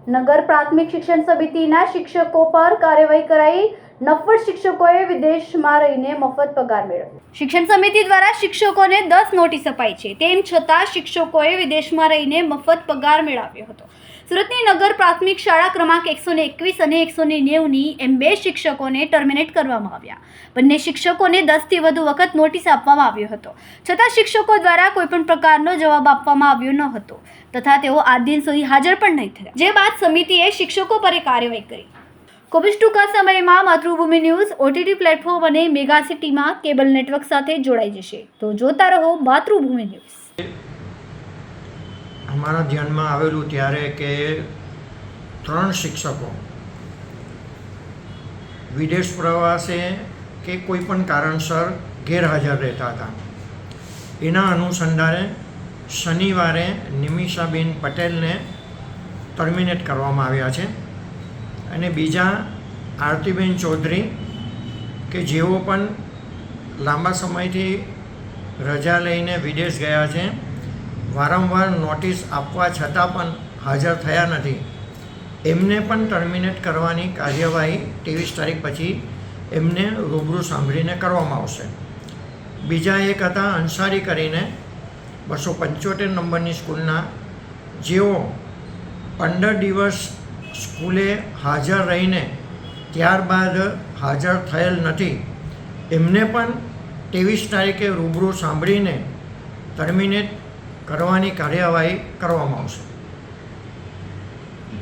નગર પ્રાથમિક શિક્ષણ સમિતિના શિક્ષકો પર કાર્યવાહી કરાઈ। નફ્ફડ શિક્ષકોએ વિદેશમાં રહીને મફત પગાર મેળવ્યો। શિક્ષણ સમિતિ દ્વારા શિક્ષકોને 10 નોટિસ અપાઈ છે, તેમ છતાં શિક્ષકોએ વિદેશમાં રહીને મફત પગાર મેળવ્યો હતો। સુરતની નગર પ્રાથમિક શાળા ક્રમાંક 121 અને 190ની એમ 2 શિક્ષકોને ટર્મિનેટ કરવામાં આવ્યા। બંને શિક્ષકોને 10 થી વધુ વખત નોટિસ આપવામાં આવ્યો હતો, છતાં શિક્ષકો દ્વારા કોઈપણ પ્રકારનો જવાબ આપવામાં આવ્યો ન હતો તથા તેઓ આજ દિન સુધી હાજર પણ નહીં થયા, જે બાદ સમિતિએ શિક્ષકો પર કાર્યવાહી કરી। ખૂબ જ ટૂંકા સમયમાં માતૃભૂમિ ન્યૂઝ OTT પ્લેટફોર્મ અને મેગા સિટીમાં કેબલ નેટવર્ક સાથે જોડાઈ જશે, તો જોતા રહો માતૃભૂમિ ન્યૂઝ। हमारा ध्यान में आवेलू त्यारे के 3 शिक्षकों विदेश प्रवासे के कोईपण कारणसर गैरहाजर रहता था। एना अनुसंधाने शनिवारे निमिषाबेन पटेल ने टर्मिनेट करवामां आव्या छे अने बीजा आरतीबेन चौधरी के जेओ पण लांबा समयथी रजा लईने विदेश गया छे, वारंवार नोटिस आपवा छतां पण हाजर थया नथी, एमने पण टर्मिनेट करवानी कार्यवाही 23 तारीख पछी एमने रूबरू सांभळीने करवामां आवशे। बीजा एक हता अंसारी करीने 275 नंबरनी स्कूलना, जेओ 15 दिवस स्कूले हाजर रहीने त्यारबाद हाजर थयेल नथी, एमने पण 23 तारीखे रूबरू सांभळीने टर्मिनेट करवानी कार्यवाही करवामां आवशे।